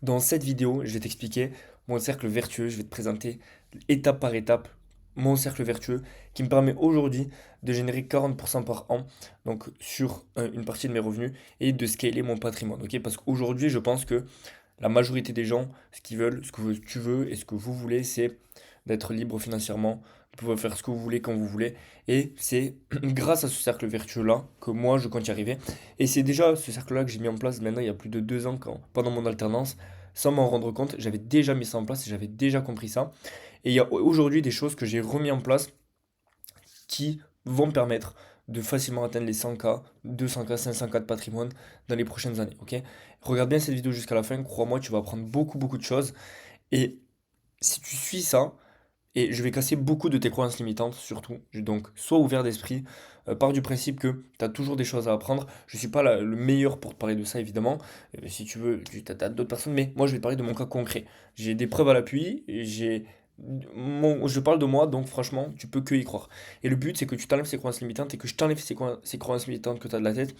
Dans cette vidéo, je vais t'expliquer mon cercle vertueux. Je vais te présenter étape par étape mon cercle vertueux qui me permet aujourd'hui de générer 40% par an donc sur une partie de mes revenus et de scaler mon patrimoine. Ok? Parce qu'aujourd'hui, je pense que la majorité des gens, ce qu'ils veulent, ce que tu veux et ce que vous voulez, c'est d'être libre financièrement, de pouvoir faire ce que vous voulez quand vous voulez. Et c'est grâce à ce cercle vertueux-là que moi, je compte y arriver. Et c'est déjà ce cercle-là que j'ai mis en place maintenant il y a plus de 2 ans pendant mon alternance. Sans m'en rendre compte, j'avais déjà mis ça en place et j'avais déjà compris ça. Et il y a aujourd'hui des choses que j'ai remis en place qui vont me permettre de facilement atteindre les 100K, 200K, 500K de patrimoine dans les prochaines années. Ok? Regarde bien cette vidéo jusqu'à la fin, crois-moi, tu vas apprendre beaucoup, beaucoup de choses. Et si tu suis ça, et je vais casser beaucoup de tes croyances limitantes, surtout. Donc, sois ouvert d'esprit. Pars du principe que tu as toujours des choses à apprendre. Je ne suis pas le meilleur pour te parler de ça, évidemment. Si tu veux, tu as d'autres personnes, mais moi, je vais te parler de mon cas concret. J'ai des preuves à l'appui, je parle de moi, donc franchement, tu peux que y croire. Et le but, c'est que tu t'enlèves ces croyances limitantes et que je t'enlève ces croyances limitantes que tu as de la tête,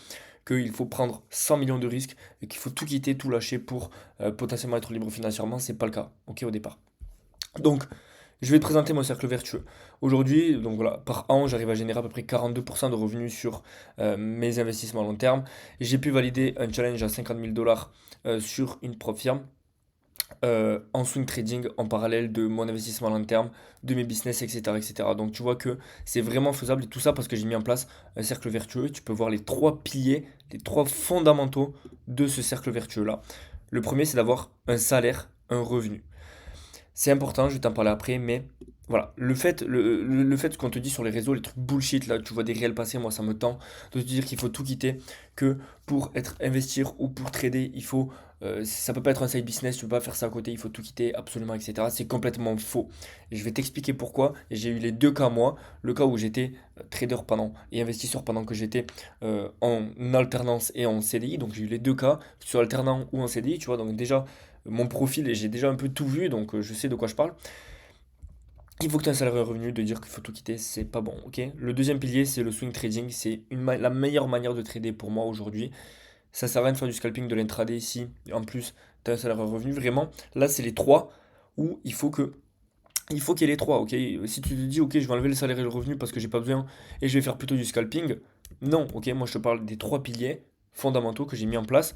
qu'il faut prendre 100 millions de risques et qu'il faut tout quitter, tout lâcher pour potentiellement être libre financièrement. C'est pas le cas, ok, au départ. Donc, je vais te présenter mon cercle vertueux. Aujourd'hui, donc voilà, par an, j'arrive à générer à peu près 42% de revenus sur mes investissements à long terme. J'ai pu valider un challenge à 50 000 dollars sur une propre firme en swing trading en parallèle de mon investissement à long terme, de mes business, etc., etc. Donc tu vois que c'est vraiment faisable et tout ça parce que j'ai mis en place un cercle vertueux. Tu peux voir les trois piliers, les trois fondamentaux de ce cercle vertueux-là. Le premier, c'est d'avoir un salaire, un revenu. C'est important, je vais t'en parler après, mais voilà, le fait qu'on te dit sur les réseaux, les trucs bullshit, là, tu vois des réels passer, moi ça me tend de te dire qu'il faut tout quitter, que pour être investir ou pour trader, ça peut pas être un side business, tu peux pas faire ça à côté, il faut tout quitter absolument, etc. C'est complètement faux. Et je vais t'expliquer pourquoi. Et j'ai eu les deux cas, moi, le cas où j'étais trader pendant et investisseur pendant que j'étais en alternance et en CDI, donc j'ai eu les deux cas, sur alternant ou en CDI, tu vois, donc déjà mon profil et j'ai déjà un peu tout vu, donc je sais de quoi je parle. Il faut que tu aies un salaire et un revenu, de dire qu'il faut tout quitter, c'est pas bon, ok? Le deuxième pilier, c'est le swing trading, c'est la meilleure manière de trader pour moi aujourd'hui. Ça sert à rien de faire du scalping, de l'intraday si, en plus, tu as un salaire et un revenu. Vraiment, là, c'est les trois où il faut qu'il y ait les trois, ok? Si tu te dis, ok, je vais enlever le salaire et le revenu parce que j'ai pas besoin et je vais faire plutôt du scalping, non, ok? Moi, je te parle des trois piliers fondamentaux que j'ai mis en place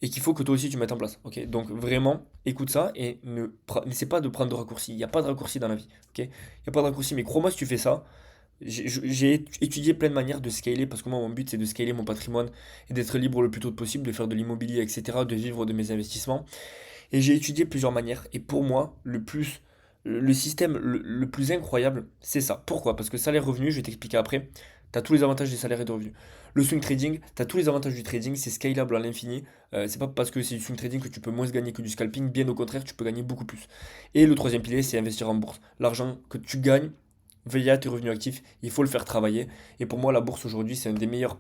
et qu'il faut que toi aussi tu mettes en place. Ok, donc vraiment, écoute ça et n'essaie pas de prendre de raccourcis. Il n'y a pas de raccourci dans la vie. Ok, il n'y a pas de raccourci, mais crois-moi, si tu fais ça, j'ai étudié plein de manières de scaler parce que moi, mon but c'est de scaler mon patrimoine et d'être libre le plus tôt possible, de faire de l'immobilier, etc., de vivre de mes investissements. Et j'ai étudié plusieurs manières. Et pour moi, le système le plus incroyable, c'est ça. Pourquoi? Parce que salaire-revenu, je vais t'expliquer après, tu as tous les avantages des salaires et de revenus. Le swing trading, tu as tous les avantages du trading, c'est scalable à l'infini. C'est pas parce que c'est du swing trading que tu peux moins gagner que du scalping, bien au contraire, tu peux gagner beaucoup plus. Et le troisième pilier, c'est investir en bourse. L'argent que tu gagnes, veille à tes revenus actifs, il faut le faire travailler. Et pour moi, la bourse aujourd'hui, c'est un des meilleurs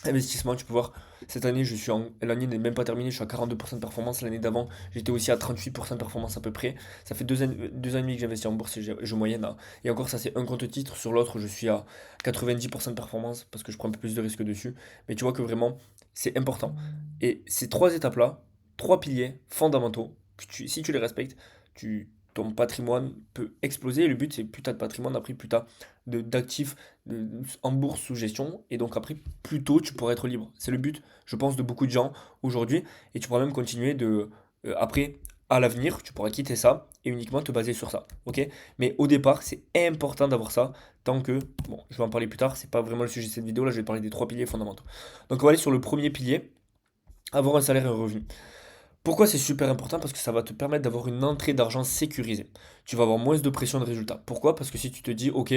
investissement, tu peux voir, cette année, l'année n'est même pas terminée, je suis à 42% de performance. L'année d'avant, j'étais aussi à 38% de performance à peu près. Ça fait 2 ans et demi que j'investis en bourse et je moyenne et encore, ça c'est un compte titre. Sur l'autre, je suis à 90% de performance parce que je prends un peu plus de risques dessus. Mais tu vois que vraiment, c'est important. Et ces trois étapes-là, trois piliers fondamentaux, si tu les respectes, ton patrimoine peut exploser. Et le but, c'est plus t'as de patrimoine, après plus t'as d'actifs en bourse sous gestion. Et donc après, plus tôt, tu pourras être libre. C'est le but, je pense, de beaucoup de gens aujourd'hui. Et tu pourras même continuer après, à l'avenir, tu pourras quitter ça et uniquement te baser sur ça. Ok? Mais au départ, c'est important d'avoir ça. Tant que, bon, je vais en parler plus tard, c'est pas vraiment le sujet de cette vidéo. Là, je vais parler des trois piliers fondamentaux. Donc, on va aller sur le premier pilier, avoir un salaire et un revenu. Pourquoi c'est super important? Parce que ça va te permettre d'avoir une entrée d'argent sécurisée. Tu vas avoir moins de pression de résultats. Pourquoi? Parce que si tu te dis, ok,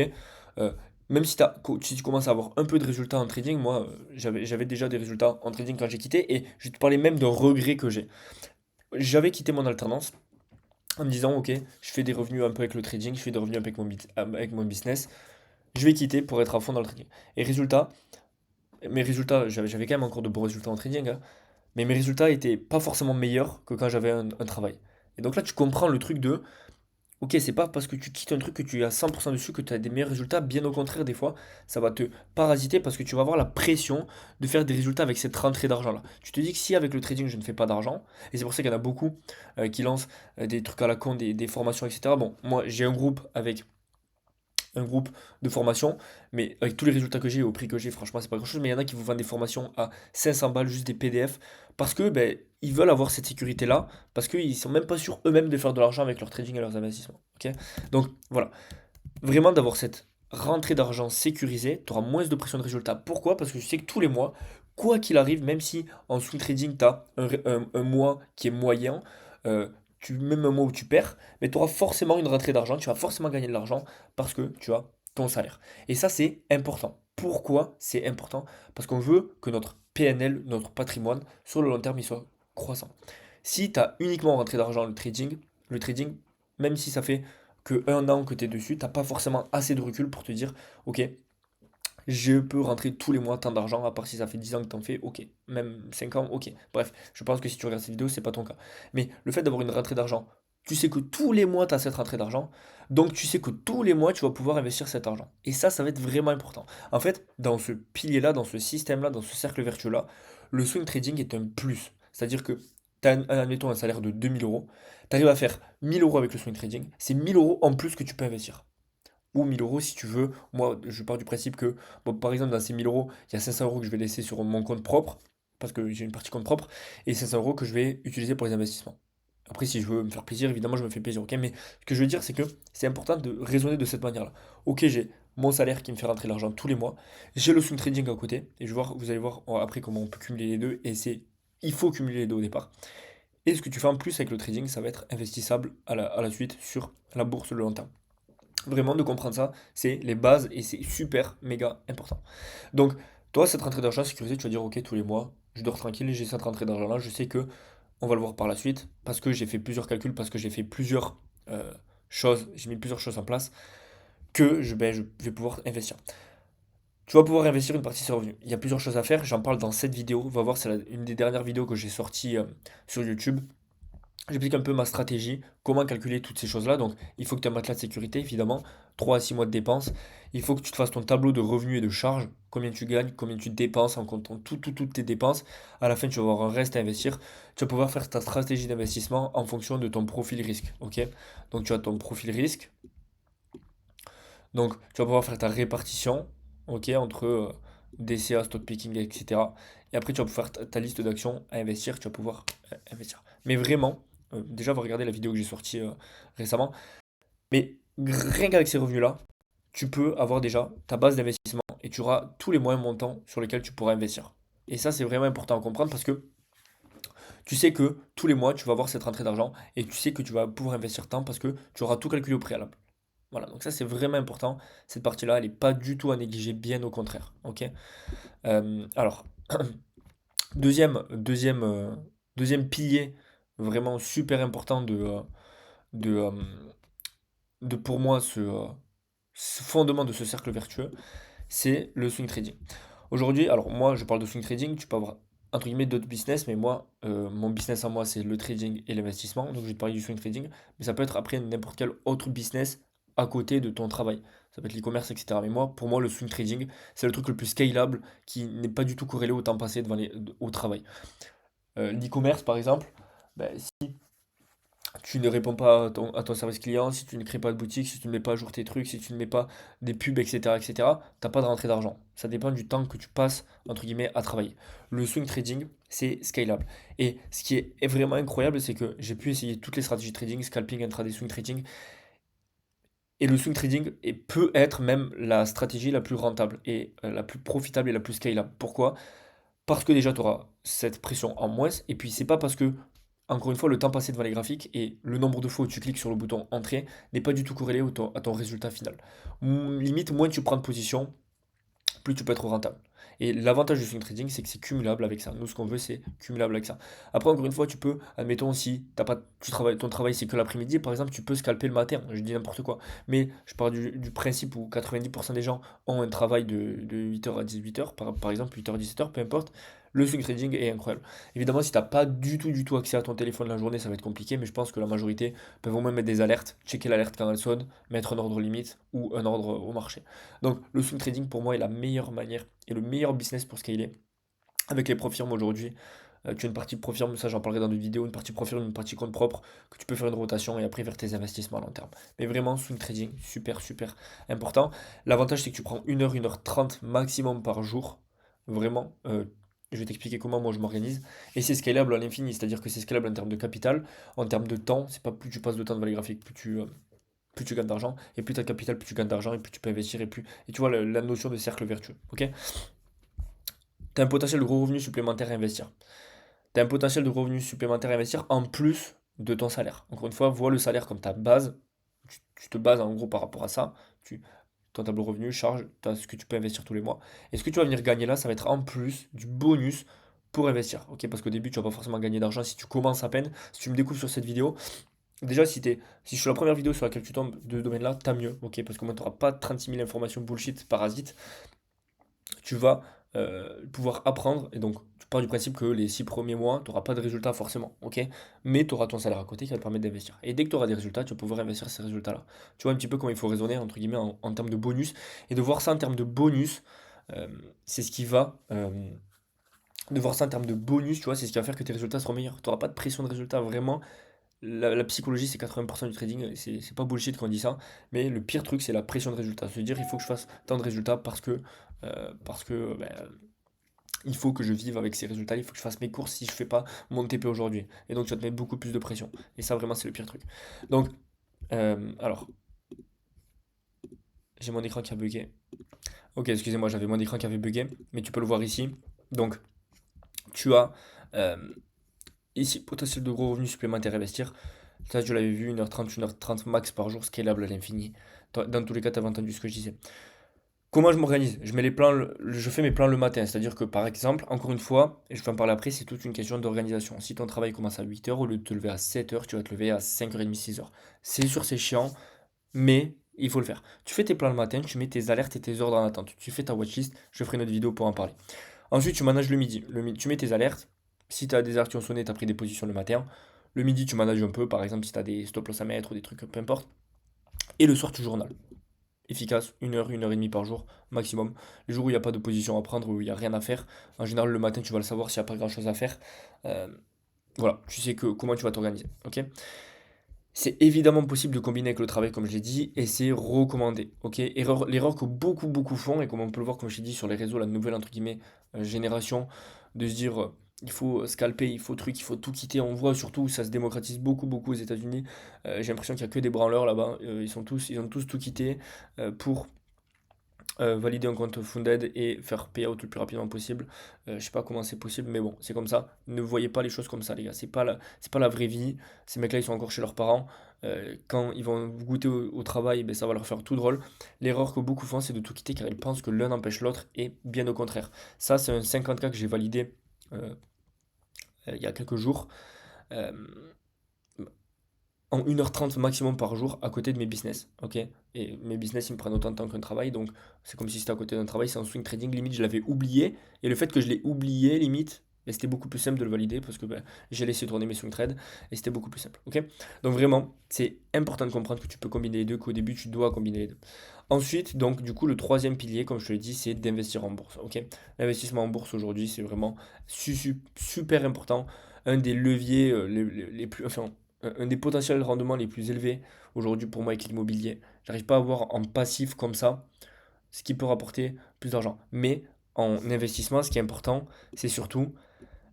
euh, même si tu commences à avoir un peu de résultats en trading, moi, j'avais déjà des résultats en trading quand j'ai quitté, et je vais te parler même d'un regret que j'ai. J'avais quitté mon alternance en me disant, ok, je fais des revenus un peu avec le trading, je fais des revenus un peu avec mon business, je vais quitter pour être à fond dans le trading. Et mes résultats, j'avais quand même encore de bons résultats en trading, hein, mais mes résultats étaient pas forcément meilleurs que quand j'avais un travail. Et donc là, tu comprends le truc de, Ok, c'est pas parce que tu quittes un truc que tu es à 100% dessus que tu as des meilleurs résultats. Bien au contraire, des fois, ça va te parasiter parce que tu vas avoir la pression de faire des résultats avec cette rentrée d'argent-là. Tu te dis que si avec le trading, je ne fais pas d'argent, et c'est pour ça qu'il y en a beaucoup qui lancent des trucs à la con, des formations, etc. Bon, moi, j'ai un groupe de formation, mais avec tous les résultats que j'ai au prix que j'ai, franchement, c'est pas grand-chose. Mais il y en a qui vous vendent des formations à 500 balles, juste des PDF, parce que ben, ils veulent avoir cette sécurité-là, parce qu'ils sont même pas sûrs eux-mêmes de faire de l'argent avec leur trading et leurs investissements. Ok. Donc voilà, vraiment d'avoir cette rentrée d'argent sécurisée, tu auras moins de pression de résultat. Pourquoi? Parce que tu sais que tous les mois, quoi qu'il arrive, même si en swing trading, tu as un mois qui est moyen, euh, même un mois où tu perds, mais tu auras forcément une rentrée d'argent, tu vas forcément gagner de l'argent parce que tu as ton salaire. Et ça, c'est important. Pourquoi c'est important? Parce qu'on veut que notre PNL, notre patrimoine, sur le long terme, il soit croissant. Si tu as uniquement rentré d'argent le trading, même si ça fait que un an que tu es dessus, t'as pas forcément assez de recul pour te dire, ok, je peux rentrer tous les mois tant d'argent, à part si ça fait 10 ans que t'en fais, ok. Même 5 ans, ok. Bref, je pense que si tu regardes cette vidéo, c'est pas ton cas. Mais le fait d'avoir une rentrée d'argent, tu sais que tous les mois, tu as cette rentrée d'argent, donc tu sais que tous les mois, tu vas pouvoir investir cet argent. Et ça va être vraiment important. En fait, dans ce pilier-là, dans ce système-là, dans ce cercle vertueux-là, le swing trading est un plus. C'est-à-dire que tu as, admettons, un salaire de 2 000 euros, tu arrives à faire 1 000 euros avec le swing trading, c'est 1 000 euros en plus que tu peux investir ou 1 000 euros si tu veux. Moi, je pars du principe que, bon, par exemple, dans ces 1 000 euros, il y a 500 euros que je vais laisser sur mon compte propre, parce que j'ai une partie compte propre, et 500 euros que je vais utiliser pour les investissements. Après, si je veux me faire plaisir, évidemment, je me fais plaisir, ok? Mais ce que je veux dire, c'est que c'est important de raisonner de cette manière-là. Ok, j'ai mon salaire qui me fait rentrer l'argent tous les mois, j'ai le swing trading à côté, et vous allez voir après comment on peut cumuler les deux, et il faut cumuler les deux au départ. Et ce que tu fais en plus avec le trading, ça va être investissable à la suite sur la bourse le long terme. Vraiment, de comprendre ça, c'est les bases et c'est super méga important. Donc, toi, cette rentrée d'argent sécurisée, tu vas dire, ok, tous les mois, je dors tranquille, j'ai cette rentrée d'argent-là, je sais que on va le voir par la suite, parce que j'ai fait plusieurs calculs, parce que j'ai fait plusieurs choses, j'ai mis plusieurs choses en place, que je vais pouvoir investir. Tu vas pouvoir investir une partie de ses revenus. Il y a plusieurs choses à faire, j'en parle dans cette vidéo, on va voir, c'est une des dernières vidéos que j'ai sorties sur YouTube. J'explique un peu ma stratégie, comment calculer toutes ces choses-là. Donc, il faut que tu aies un matelas de sécurité, évidemment, 3 à 6 mois de dépenses. Il faut que tu te fasses ton tableau de revenus et de charges, combien tu gagnes, combien tu dépenses en comptant toutes tes dépenses. À la fin, tu vas avoir un reste à investir. Tu vas pouvoir faire ta stratégie d'investissement en fonction de ton profil risque. Ok? Donc, tu as ton profil risque. Donc, tu vas pouvoir faire ta répartition, ok, entre DCA, stock picking, etc. Et après, tu vas pouvoir faire ta liste d'actions à investir. Tu vas pouvoir investir. Mais vraiment, déjà, va regarder la vidéo que j'ai sortie récemment. Mais rien qu'avec ces revenus-là, tu peux avoir déjà ta base d'investissement et tu auras tous les moyens montants sur lesquels tu pourras investir. Et ça, c'est vraiment important à comprendre parce que tu sais que tous les mois, tu vas avoir cette rentrée d'argent et tu sais que tu vas pouvoir investir tant parce que tu auras tout calculé au préalable. Voilà, donc ça c'est vraiment important. Cette partie-là, elle n'est pas du tout à négliger, bien au contraire. Ok. Alors, deuxième, deuxième pilier vraiment super important de, euh, de pour moi ce fondement de ce cercle vertueux, c'est le swing trading. Aujourd'hui, alors moi je parle de swing trading, tu peux avoir entre guillemets d'autres business, mais moi, mon business à moi c'est le trading et l'investissement, donc je vais te parler du swing trading, mais ça peut être après n'importe quel autre business à côté de ton travail. Ça peut être l'e-commerce, etc. Mais moi, pour moi, le swing trading, c'est le truc le plus scalable qui n'est pas du tout corrélé au temps passé au travail. L'e-commerce, par exemple, ben, tu ne réponds pas à ton service client, si tu ne crées pas de boutique, si tu ne mets pas à jour tes trucs, si tu ne mets pas des pubs, etc., t'as pas de rentrée d'argent. Ça dépend du temps que tu passes, entre guillemets, à travailler. Le swing trading, c'est scalable. Et ce qui est vraiment incroyable, c'est que j'ai pu essayer toutes les stratégies de trading, scalping, intraday, swing trading, et le swing trading peut être même la stratégie la plus rentable et la plus profitable et la plus scalable. Pourquoi? Parce que déjà, tu auras cette pression en moins, et puis c'est pas parce que, encore une fois, le temps passé devant les graphiques et le nombre de fois où tu cliques sur le bouton entrée n'est pas du tout corrélé à ton résultat final. Limite, moins tu prends de position, plus tu peux être rentable. Et l'avantage du swing trading, c'est que c'est cumulable avec ça. Nous, ce qu'on veut, c'est cumulable avec ça. Après, encore une fois, tu peux, admettons, si t'as pas, ton travail, c'est que l'après-midi, par exemple, tu peux scalper le matin. Je dis n'importe quoi. Mais je pars du principe où 90% des gens ont un travail de 8h à 18h, par exemple, 8h à 17h, peu importe. le swing trading est incroyable. Évidemment, si tu n'as pas du tout accès à ton téléphone la journée, ça va être compliqué, mais je pense que la majorité peuvent au moins mettre des alertes, checker l'alerte quand elle sonne, mettre un ordre limite ou un ordre au marché. Donc le swing trading pour moi est la meilleure manière et le meilleur business pour scaler. Avec les profirmes aujourd'hui, tu as une partie profirme, ça j'en parlerai dans une vidéo, une partie profirme, une partie compte propre, que tu peux faire une rotation et après vers tes investissements à long terme. Mais vraiment, swing trading, super important. L'avantage c'est que tu prends 1 heure maximum par jour. Vraiment, je vais t'expliquer comment moi je m'organise. Et c'est scalable à l'infini, c'est-à-dire que c'est scalable en termes de capital, en termes de temps, c'est pas plus tu passes de temps de vallée graphique, plus tu gagnes d'argent, et plus tu as de capital, plus tu gagnes d'argent, et plus tu peux investir, et tu vois la notion de cercle vertueux. Ok, tu as un potentiel de gros revenus supplémentaires à investir. Tu as un potentiel de revenus supplémentaires à investir en plus de ton salaire. Encore une fois, vois le salaire comme ta base. Tu te bases en gros par rapport à ça. Ton tableau revenu, charge, tu as ce que tu peux investir tous les mois. Et ce que tu vas venir gagner là, ça va être en plus du bonus pour investir. Ok, parce qu'au début, tu vas pas forcément gagner d'argent si tu commences à peine. Si tu me découvres sur cette vidéo, déjà si je suis la première vidéo sur laquelle tu tombes de ce domaine-là, tant mieux. Ok, parce que moi, tu n'auras pas 36 000 informations bullshit, parasites. Tu vas pouvoir apprendre. Et donc, tu pars du principe que les 6 premiers mois, tu n'auras pas de résultats forcément, ok? Mais tu auras ton salaire à côté qui va te permettre d'investir. Et dès que tu auras des résultats, tu vas pouvoir investir ces résultats-là. Tu vois un petit peu comment il faut raisonner, entre guillemets, en termes de bonus. Et de voir ça en termes de bonus, euh, c'est ce qui va... de voir ça en termes de bonus, tu vois, c'est ce qui va faire que tes résultats seront meilleurs. Tu n'auras pas de pression de résultats, vraiment. La psychologie, c'est 80% du trading, c'est pas bullshit quand on dit ça, mais le pire truc, c'est la pression de résultats. Se dire, il faut que je fasse tant de résultats parce que ben, il faut que je vive avec ces résultats, il faut que je fasse mes courses si je fais pas mon TP aujourd'hui. Et donc, tu vas te mettre beaucoup plus de pression. Et ça, vraiment, c'est le pire truc. Donc, alors, j'ai mon écran qui a bugué. Ok, excusez-moi, j'avais mon écran qui avait bugué, mais tu peux le voir ici. Donc, tu as euh, ici potentiel de gros revenus supplémentaires à investir. Ça, je l'avais vu, 1h30 max par jour, scalable à l'infini. Dans tous les cas, tu avais entendu ce que je disais. Comment je m'organise? Je mets les plans, je fais mes plans le matin. C'est-à-dire que, par exemple, encore une fois, et je vais en parler après, c'est toute une question d'organisation. Si ton travail commence à 8 heures, au lieu de te lever à 7 heures, tu vas te lever à 5h30, 6 heures. C'est sûr, c'est chiant, mais il faut le faire. Tu fais tes plans le matin, tu mets tes alertes et tes ordres en attente. Tu fais ta watchlist, je ferai une autre vidéo pour en parler. Ensuite, tu manages le midi. Tu mets tes alertes. Si tu as des alertes qui ont sonné, tu as pris des positions le matin. Le midi, tu manages un peu, par exemple, si tu as des stop loss à mettre ou des trucs, peu importe. Et le soir, tu journal. Efficace, 1 heure et demie par jour, maximum. Les jours où il n'y a pas de position à prendre, où il n'y a rien à faire, en général, le matin, tu vas le savoir s'il n'y a pas grand-chose à faire. Euh, voilà, tu sais comment tu vas t'organiser. Ok, c'est évidemment possible de combiner avec le travail, comme je l'ai dit, et c'est recommandé. Ok, l'erreur que beaucoup font, et comme on peut le voir, comme je l'ai dit, sur les réseaux, la nouvelle entre guillemets génération, de se dire il faut scalper, il faut truc, il faut tout quitter. On voit surtout ça se démocratise beaucoup aux États-Unis. J'ai l'impression qu'il n'y a que des branleurs là-bas. Ils ont tous tout quitté pour valider un compte funded et faire payout le plus rapidement possible. Je sais pas comment c'est possible, mais bon, c'est comme ça. Ne voyez pas les choses comme ça, les gars. C'est pas la vraie vie. Ces mecs-là, ils sont encore chez leurs parents. Quand ils vont goûter au travail, ben, ça va leur faire tout drôle. L'erreur que beaucoup font, c'est de tout quitter car ils pensent que l'un empêche l'autre et bien au contraire. Ça, c'est un 50K que j'ai validé euh, il y a quelques jours. Euh, en 1h30 maximum par jour à côté de mes business, ok? Et mes business, ils me prennent autant de temps qu'un travail, donc c'est comme si c'était à côté d'un travail, c'est un swing trading, limite je l'avais oublié, et le fait que je l'ai oublié, limite, ben, c'était beaucoup plus simple de le valider, parce que ben, j'ai laissé tourner mes swing trades, et c'était beaucoup plus simple, ok? Donc vraiment, c'est important de comprendre que tu peux combiner les deux, qu'au début tu dois combiner les deux. Ensuite, donc du coup, le troisième pilier, comme je te l'ai dit, c'est d'investir en bourse, ok? L'investissement en bourse aujourd'hui, c'est vraiment super important, un des leviers les plus... Enfin, un des potentiels rendements les plus élevés aujourd'hui pour moi avec l'immobilier. J'arrive pas à voir en passif comme ça ce qui peut rapporter plus d'argent. Mais en investissement, ce qui est important, c'est surtout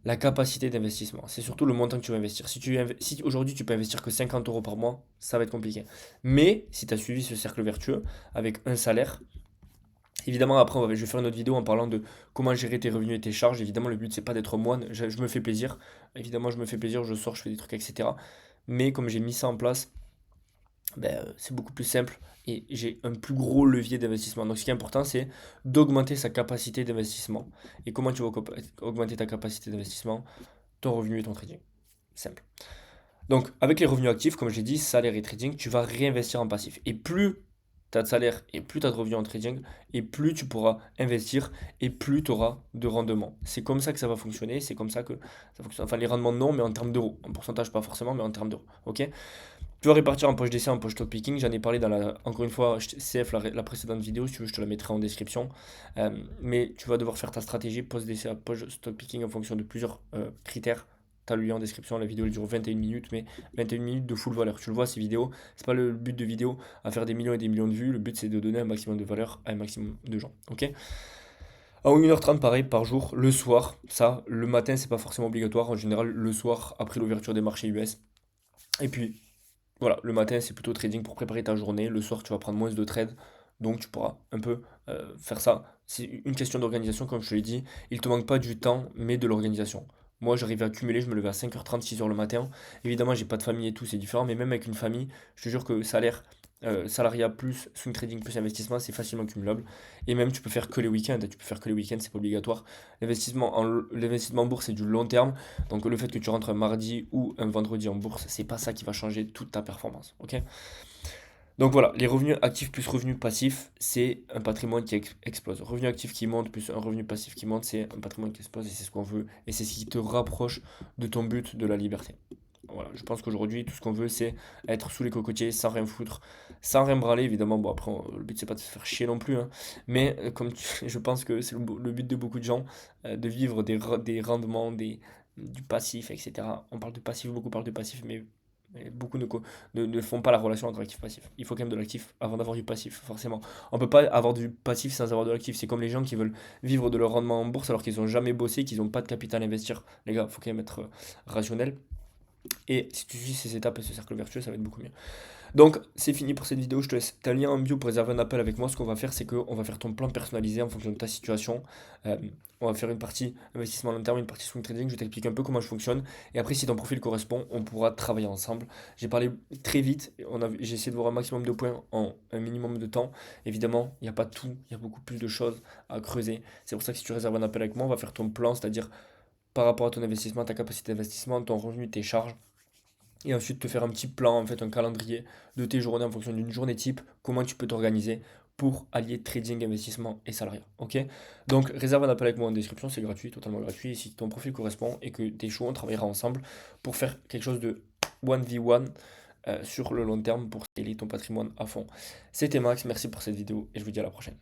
la capacité d'investissement. C'est surtout le montant que tu vas investir. Si aujourd'hui tu peux investir que 50 euros par mois, ça va être compliqué. Mais si tu as suivi ce cercle vertueux avec un salaire, évidemment, après, je vais faire une autre vidéo en parlant de comment gérer tes revenus et tes charges. Évidemment, le but, c'est pas d'être moine. Je me fais plaisir. Évidemment, je me fais plaisir, je sors, je fais des trucs, etc. Mais comme j'ai mis ça en place, ben, c'est beaucoup plus simple et j'ai un plus gros levier d'investissement. Donc, ce qui est important, c'est d'augmenter sa capacité d'investissement. Et comment tu vas augmenter ta capacité d'investissement? Ton revenu et ton trading. Simple. Donc, avec les revenus actifs, comme j'ai dit, salaire et trading, tu vas réinvestir en passif. Et plus tu as de salaire et plus tu as de revenus en trading, et plus tu pourras investir et plus tu auras de rendement. C'est comme ça que ça va fonctionner, c'est comme ça que ça fonctionne. Enfin, les rendements non, mais en termes d'euros. En pourcentage, pas forcément, mais en termes d'euros. Ok? Tu vas répartir en poche d'essai, en poche stock picking. J'en ai parlé dans la, encore une fois, CF, la précédente vidéo. Si tu veux, je te la mettrai en description. Mais tu vas devoir faire ta stratégie poche d'essai à poche stock picking en fonction de plusieurs critères. Tu as le lien en description. La vidéo elle dure 21 minutes, mais 21 minutes de full valeur. Tu le vois, ces vidéos, c'est pas le but de vidéo à faire des millions et des millions de vues. Le but, c'est de donner un maximum de valeur à un maximum de gens. Ok? À 1h30, pareil, par jour, le soir. Ça, le matin, c'est pas forcément obligatoire. En général, le soir, après l'ouverture des marchés US. Et puis, voilà, le matin, c'est plutôt trading pour préparer ta journée. Le soir, tu vas prendre moins de trades. Donc, tu pourras un peu faire ça. C'est une question d'organisation, comme je te l'ai dit. Il ne te manque pas du temps, mais de l'organisation. Moi, j'arrivais à cumuler, je me levais à 5h30, 6h le matin. Évidemment, j'ai pas de famille et tout, c'est différent. Mais même avec une famille, je te jure que salaire, salariat plus swing trading plus investissement, c'est facilement cumulable. Et même, tu peux faire que les week-ends. Tu peux faire que les week-ends, c'est pas obligatoire. L'investissement en bourse, c'est du long terme. Donc le fait que tu rentres un mardi ou un vendredi en bourse, c'est pas ça qui va changer toute ta performance. Ok? Donc voilà, les revenus actifs plus revenus passifs, c'est un patrimoine qui explose. Revenu actif qui monte plus un revenu passif qui monte, c'est un patrimoine qui explose et c'est ce qu'on veut. Et c'est ce qui te rapproche de ton but de la liberté. Voilà, je pense qu'aujourd'hui, tout ce qu'on veut, c'est être sous les cocotiers, sans rien foutre, sans rien branler, évidemment. Bon, après, le but, c'est pas de se faire chier non plus, hein. Mais je pense que c'est le but de beaucoup de gens, de vivre des rendements, du passif, etc. On parle de passif, beaucoup parlent de passif, mais beaucoup ne font pas la relation entre actif et passif. Il faut quand même de l'actif avant d'avoir du passif, forcément. On peut pas avoir du passif sans avoir de l'actif. C'est comme les gens qui veulent vivre de leur rendement en bourse alors qu'ils n'ont jamais bossé, qu'ils n'ont pas de capital à investir. Les gars, il faut quand même être rationnel. Et si tu suis ces étapes et ce cercle vertueux, ça va être beaucoup mieux. Donc, c'est fini pour cette vidéo. Je te laisse ta lien en bio pour réserver un appel avec moi. Ce qu'on va faire, c'est qu'on va faire ton plan personnalisé en fonction de ta situation. Euh, on va faire une partie investissement long terme, une partie swing trading. Je t'explique un peu comment je fonctionne. Et après, si ton profil correspond, on pourra travailler ensemble. J'ai parlé très vite. J'ai essayé de voir un maximum de points en un minimum de temps. Évidemment, il n'y a pas tout. Il y a beaucoup plus de choses à creuser. C'est pour ça que si tu réserves un appel avec moi, on va faire ton plan, c'est-à-dire par rapport à ton investissement, ta capacité d'investissement, ton revenu, tes charges et ensuite te faire un petit plan, en fait, un calendrier de tes journées en fonction d'une journée type, comment tu peux t'organiser pour allier trading, investissement et salariat. Ok? Donc, réserve un appel avec moi en description, c'est gratuit, totalement gratuit. Et si ton profil correspond et que t'es chaud, on travaillera ensemble pour faire quelque chose de 1v1 sur le long terme pour scaler ton patrimoine à fond. C'était Max, merci pour cette vidéo et je vous dis à la prochaine.